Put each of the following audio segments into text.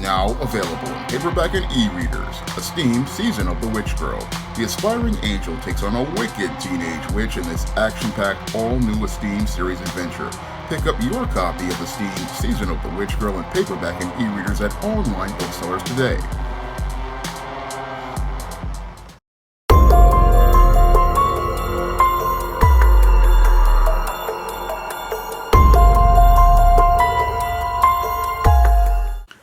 Now available in paperback and e-readers, Esteemed Season of the Witch Girl. The aspiring angel takes on a wicked teenage witch in this action-packed, all-new Esteemed series adventure. Pick up your copy of Esteemed Season of the Witch Girl in paperback and e-readers at online booksellers today.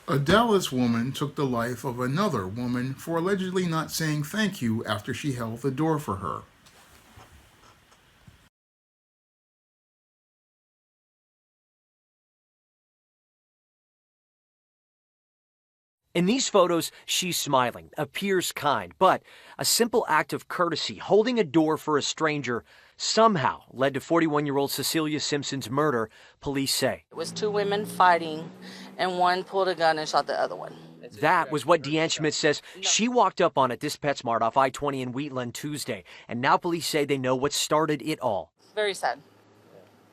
A Dallas woman took the life of another woman for allegedly not saying thank you after she held the door for her. In these photos, she's smiling, appears kind, but a simple act of courtesy, holding a door for a stranger, somehow led to 41-year-old Cecilia Simpson's murder, police say. It was two women fighting, and one pulled a gun and shot the other one. That was what Deanne Schmidt says she walked up on at this PetSmart off I-20 in Wheatland Tuesday, and now police say they know what started it all. Very sad.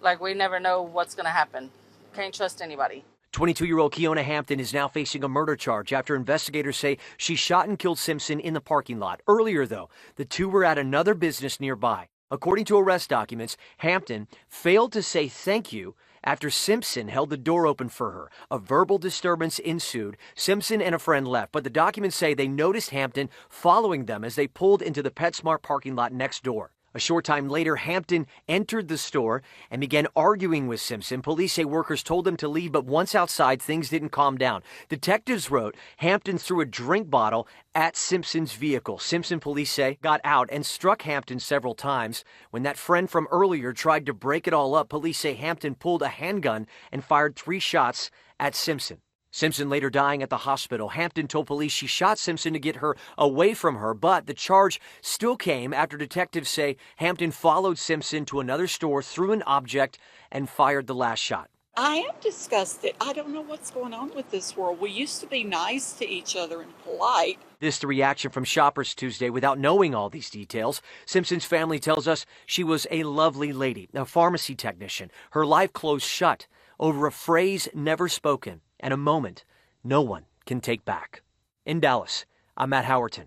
Like, we never know what's going to happen. Can't trust anybody. 22-year-old Keona Hampton is now facing a murder charge after investigators say she shot and killed Simpson in the parking lot. Earlier, though, the two were at another business nearby. According to arrest documents, Hampton failed to say thank you after Simpson held the door open for her. A verbal disturbance ensued. Simpson and a friend left, but the documents say they noticed Hampton following them as they pulled into the PetSmart parking lot next door. A short time later, Hampton entered the store and began arguing with Simpson. Police say workers told him to leave, but once outside, things didn't calm down. Detectives wrote Hampton threw a drink bottle at Simpson's vehicle. Simpson, police say, got out and struck Hampton several times. When that friend from earlier tried to break it all up, police say Hampton pulled a handgun and fired 3 shots at Simpson. Simpson later dying at the hospital. Hampton told police she shot Simpson to get her away from her, but the charge still came after detectives say Hampton followed Simpson to another store, threw an object, and fired the last shot. I am disgusted. I don't know what's going on with this world. We used to be nice to each other and polite. This the reaction from shoppers Tuesday without knowing all these details. Simpson's family tells us she was a lovely lady, a pharmacy technician. Her life closed shut over a phrase never spoken and a moment no one can take back. In Dallas, I'm Matt Howerton.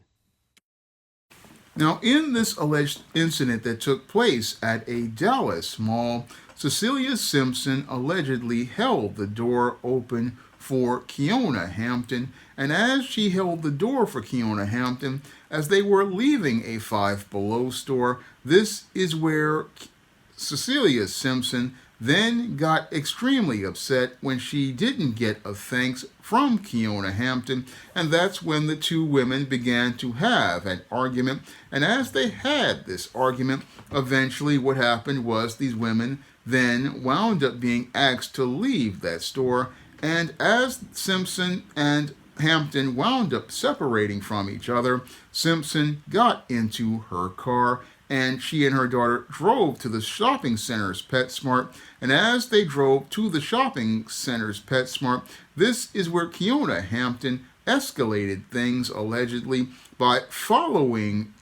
Now, in this alleged incident that took place at a Dallas mall, Cecilia Simpson allegedly held the door open for Keona Hampton, and as she held the door for Keona Hampton, as they were leaving a Five Below store, this is where Cecilia Simpson then got extremely upset when she didn't get a thanks from Keona Hampton, and that's when the two women began to have an argument. And as they had this argument, eventually what happened was these women then wound up being asked to leave that store, and as Simpson and Hampton wound up separating from each other, Simpson got into her car and she and her daughter drove to the shopping center's PetSmart. And as they drove to the shopping center's PetSmart, this is where Keona Hampton escalated things allegedly by following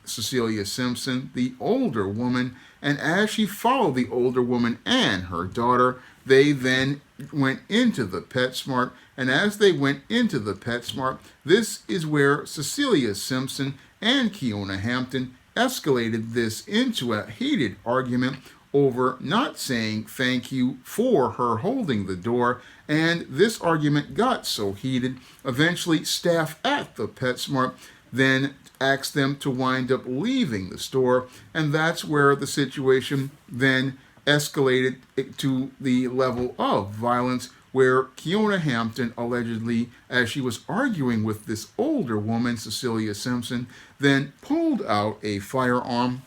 Cecilia Simpson, the older woman. And as she followed the older woman and her daughter, they then went into the PetSmart. And as they went into the PetSmart, this is where Cecilia Simpson and Keona Hampton escalated this into a heated argument over not saying thank you for her holding the door, and this argument got so heated, eventually staff at the PetSmart then asked them to wind up leaving the store, and that's where the situation then escalated to the level of violence, where Keona Hampton allegedly, as she was arguing with this older woman, Cecilia Simpson, then pulled out a firearm,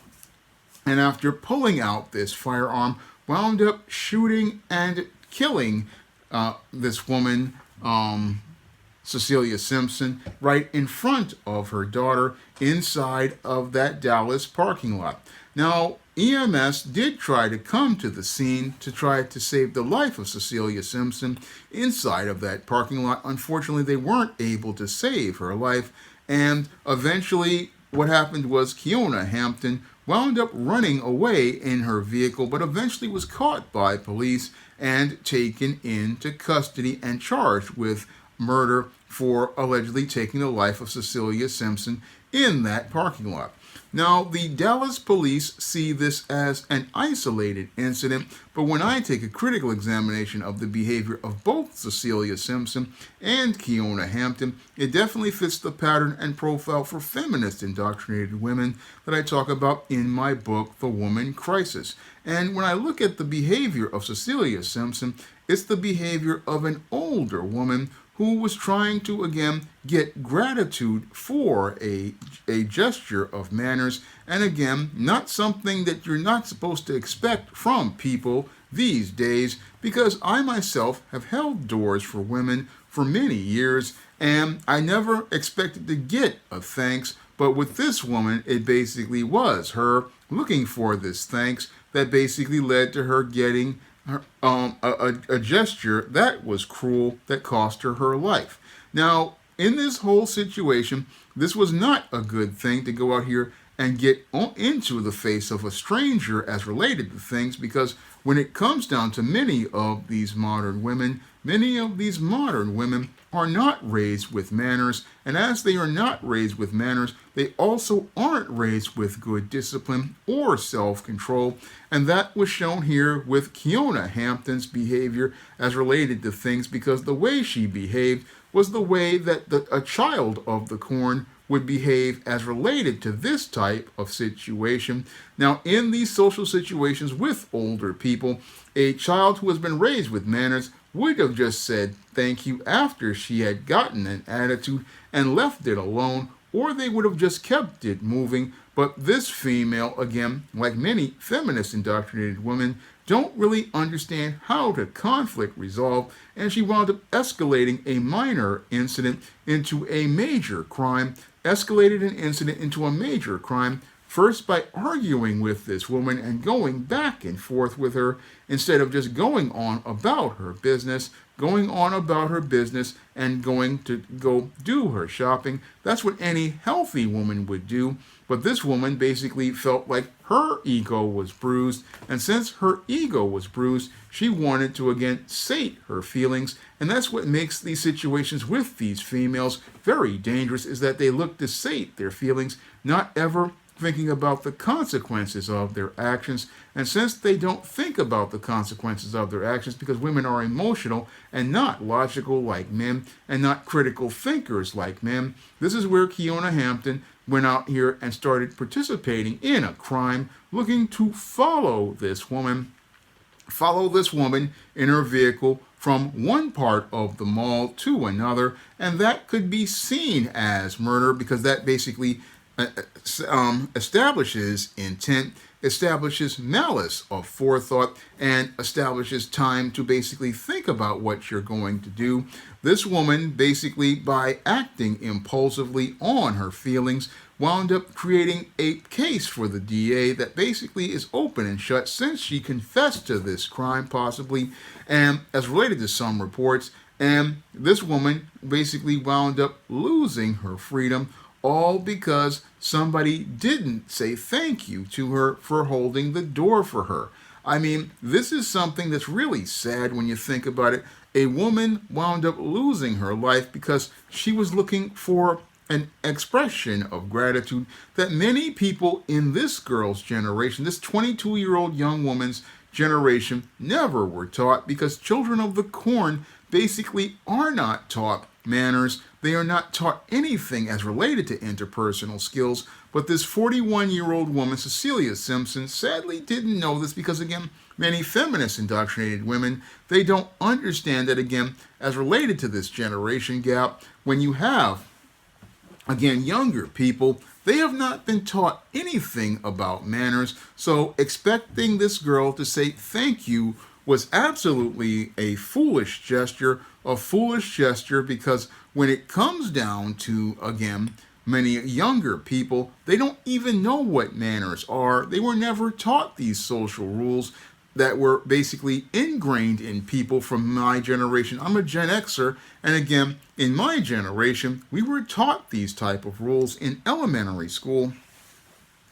and after pulling out this firearm, wound up shooting and killing this woman, Cecilia Simpson, right in front of her daughter inside of that Dallas parking lot. Now, EMS did try to come to the scene to try to save the life of Cecilia Simpson inside of that parking lot. Unfortunately, they weren't able to save her life, and eventually what happened was Keona Hampton wound up running away in her vehicle, but eventually was caught by police and taken into custody and charged with murder for allegedly taking the life of Cecilia Simpson in that parking lot. Now, the Dallas police see this as an isolated incident, but when I take a critical examination of the behavior of both Cecilia Simpson and Keona Hampton, it definitely fits the pattern and profile for feminist indoctrinated women that I talk about in my book, The Woman Crisis. And when I look at the behavior of Cecilia Simpson, it's the behavior of an older woman who was trying to, again, get gratitude for a gesture of manners, and again, not something that you're not supposed to expect from people these days, because I myself have held doors for women for many years, and I never expected to get a thanks, but with this woman, it basically was her looking for this thanks that basically led to her getting a gesture that was cruel, that cost her her life. Now, in this whole situation, this was not a good thing to go out here and get into the face of a stranger as related to things, because when it comes down to many of these modern women are not raised with manners, and as they are not raised with manners, they also aren't raised with good discipline or self-control, and that was shown here with Keona Hampton's behavior as related to things, because the way she behaved was the way that a child of the corn would behave as related to this type of situation. Now, in these social situations with older people, a child who has been raised with manners would have just said thank you after she had gotten an attitude and left it alone, or they would have just kept it moving. But this female, again, like many feminist indoctrinated women, don't really understand how to conflict resolve, and she wound up escalating a minor incident into a major crime, first by arguing with this woman and going back and forth with her instead of just going on about her business and going to go do her shopping. That's what any healthy woman would do. But this woman basically felt like her ego was bruised, and since her ego was bruised, she wanted to again sate her feelings, and that's what makes these situations with these females very dangerous, is that they look to sate their feelings, not ever thinking about the consequences of their actions. And since they don't think about the consequences of their actions, because women are emotional and not logical like men, and not critical thinkers like men, this is where Keona Hampton went out here and started participating in a crime, looking to follow this woman in her vehicle from one part of the mall to another, and that could be seen as murder, because that basically establishes intent, establishes malice of forethought, and establishes time to basically think about what you're going to do. This woman, basically by acting impulsively on her feelings, wound up creating a case for the DA that basically is open and shut, since she confessed to this crime possibly, and as related to some reports, and this woman basically wound up losing her freedom, all because somebody didn't say thank you to her for holding the door for her. I mean, this is something that's really sad when you think about it. A woman wound up losing her life because she was looking for an expression of gratitude that many people in this girl's generation, this 22-year-old young woman's generation, never were taught, because children of the corn basically are not taught manners. They are not taught anything as related to interpersonal skills. But this 41-year-old woman, Cecilia Simpson, sadly didn't know this, because, again, many feminist indoctrinated women, they don't understand that, again, as related to this generation gap, when you have, again, younger people, they have not been taught anything about manners. So expecting this girl to say thank you was absolutely a foolish gesture, because when it comes down to, again, many younger people, they don't even know what manners are. They were never taught these social rules that were basically ingrained in people from my generation. I'm a Gen Xer, and again, in my generation, we were taught these type of rules in elementary school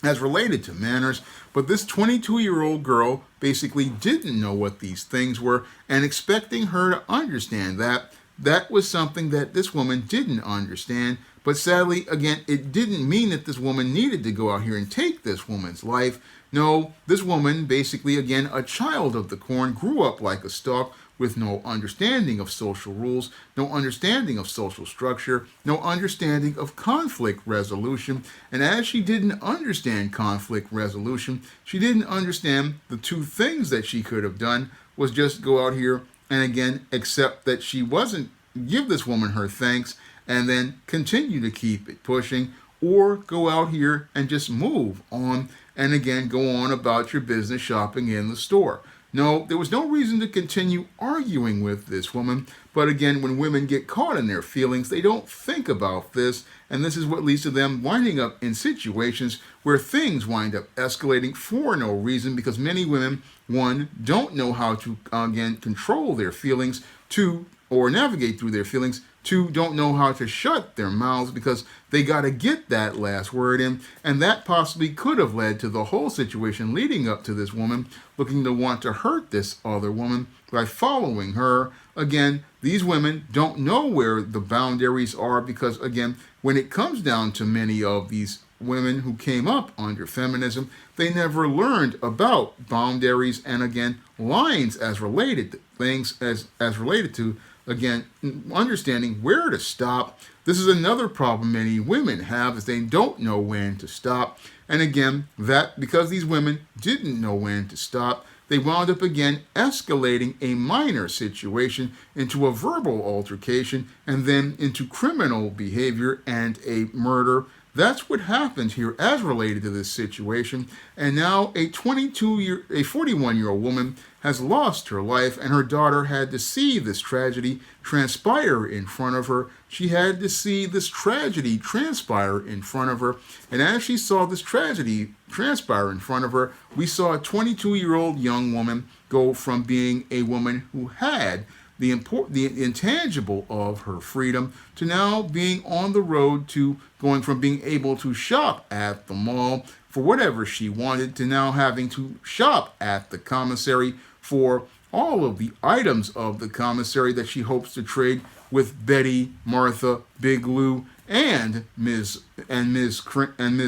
as related to manners, but this 22-year-old girl basically didn't know what these things were, and expecting her to understand that that was something that this woman didn't understand. But sadly, again, it didn't mean that this woman needed to go out here and take this woman's life. No, this woman, basically, again, a child of the corn, grew up like a stalk with no understanding of social rules, no understanding of social structure, no understanding of conflict resolution. And as she didn't understand conflict resolution, she didn't understand the two things that she could have done was just go out here and again accept that she wasn't, give this woman her thanks, and then continue to keep it pushing, or go out here and just move on and again go on about your business shopping in the store. No, there was no reason to continue arguing with this woman. But again, when women get caught in their feelings, they don't think about this. And this is what leads to them winding up in situations where things wind up escalating for no reason, because many women, one, don't know how to, again, control their feelings, two, or navigate through their feelings, two, don't know how to shut their mouths because they got to get that last word in. And that possibly could have led to the whole situation leading up to this woman looking to want to hurt this other woman by following her. Again, these women don't know where the boundaries are because, again, when it comes down to many of these women who came up under feminism, they never learned about boundaries and, again, lines as related to things, as related to, again, understanding where to stop. This is another problem many women have, is they don't know when to stop. And again, that because these women didn't know when to stop, they wound up again escalating a minor situation into a verbal altercation and then into criminal behavior and a murder. That's what happened here as related to this situation. And now a 41-year-old woman has lost her life, and her daughter had to see this tragedy transpire in front of her. She had to see this tragedy transpire in front of her. And as she saw this tragedy transpire in front of her, we saw a 22-year-old young woman go from being a woman who had the intangible of her freedom to now being on the road to going from being able to shop at the mall for whatever she wanted to now having to shop at the commissary for all of the items of the commissary that she hopes to trade with Betty, Martha, Big Lou, and Ms.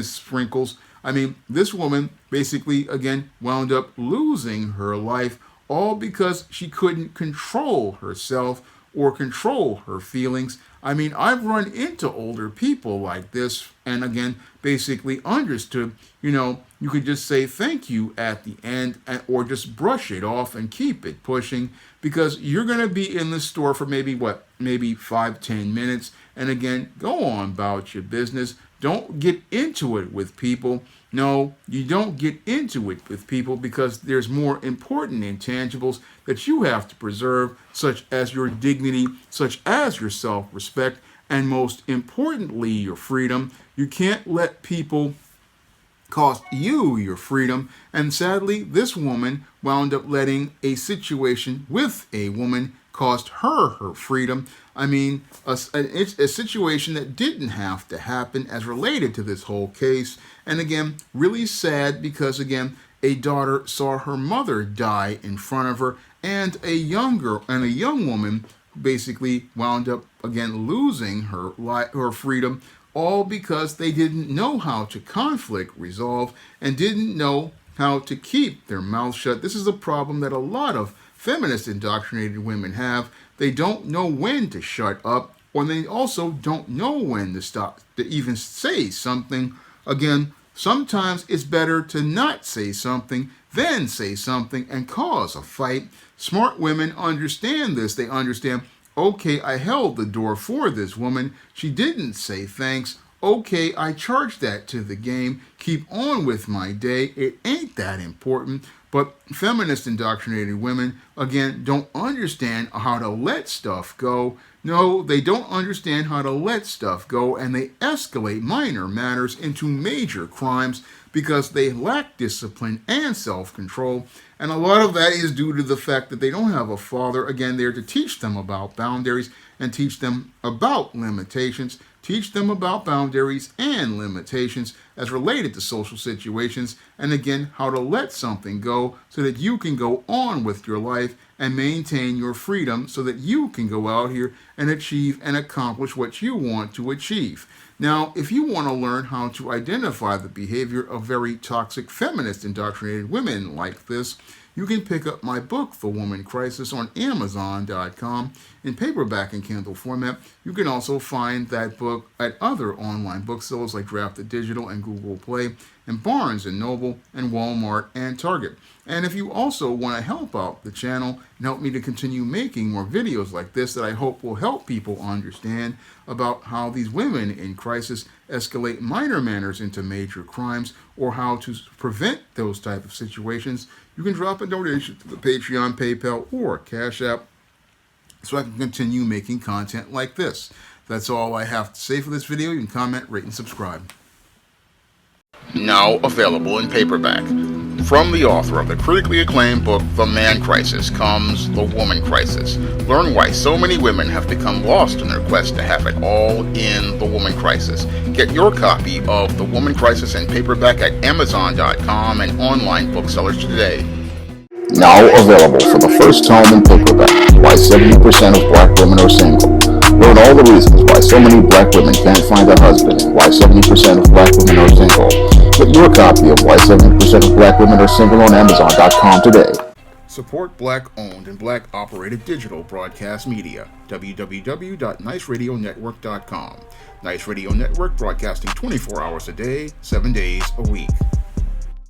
Sprinkles. I mean, this woman basically again wound up losing her life, all because she couldn't control herself or control her feelings. I mean, I've run into older people like this and again basically understood, you could just say thank you at the end or just brush it off and keep it pushing, because you're going to be in the store for maybe 5-10 minutes, and again go on about your business. Don't get into it with people. No, you don't get into it with people because there's more important intangibles that you have to preserve, such as your dignity, such as your self-respect, and most importantly, your freedom. You can't let people cost you your freedom. And sadly, this woman wound up letting a situation with a woman cost her freedom. I mean, it's a situation that didn't have to happen as related to this whole case. And again, really sad because, again, a daughter saw her mother die in front of her, and a young woman basically wound up, again, losing her freedom, all because they didn't know how to conflict resolve and didn't know how to keep their mouth shut. This is a problem that a lot of feminist indoctrinated women have. They don't know when to shut up, or they also don't know when to stop, to even say something. Again, sometimes it's better to not say something than say something and cause a fight. Smart women understand this. They understand, okay, I held the door for this woman. She didn't say thanks. Okay, I charged that to the game. Keep on with my day. It ain't that important. But feminist indoctrinated women, again, don't understand how to let stuff go. No, they don't understand how to let stuff go, and they escalate minor matters into major crimes because they lack discipline and self-control. And a lot of that is due to the fact that they don't have a father, again, there to teach them about boundaries and teach them about limitations, teach them about boundaries and limitations as related to social situations, and again, how to let something go so that you can go on with your life and maintain your freedom so that you can go out here and achieve and accomplish what you want to achieve. Now, if you want to learn how to identify the behavior of very toxic feminist indoctrinated women like this, you can pick up my book, The Woman Crisis, on Amazon.com in paperback and Kindle format. You can also find that book at other online booksellers like Drafted Digital and Google Play, and Barnes & Noble, and Walmart, and Target. And if you also want to help out the channel and help me to continue making more videos like this that I hope will help people understand about how these women in crisis escalate minor manners into major crimes, or how to prevent those type of situations, you can drop a donation to the Patreon, PayPal, or Cash App so I can continue making content like this. That's all I have to say for this video. You can comment, rate, and subscribe. Now available in paperback. From the author of the critically acclaimed book, The Man Crisis, comes The Woman Crisis. Learn why so many women have become lost in their quest to have it all in The Woman Crisis. Get your copy of The Woman Crisis in paperback at Amazon.com and online booksellers today. Now available for the first time in paperback, Why 70% of Black Women Are Single. Learn all the reasons why so many Black women can't find a husband and why 70% of Black women are single. Get your copy of Why 70% of Black Women Are Single on Amazon.com today. Support Black-owned and Black-operated digital broadcast media. www.niceradionetwork.com. Nice Radio Network, broadcasting 24 hours a day, 7 days a week.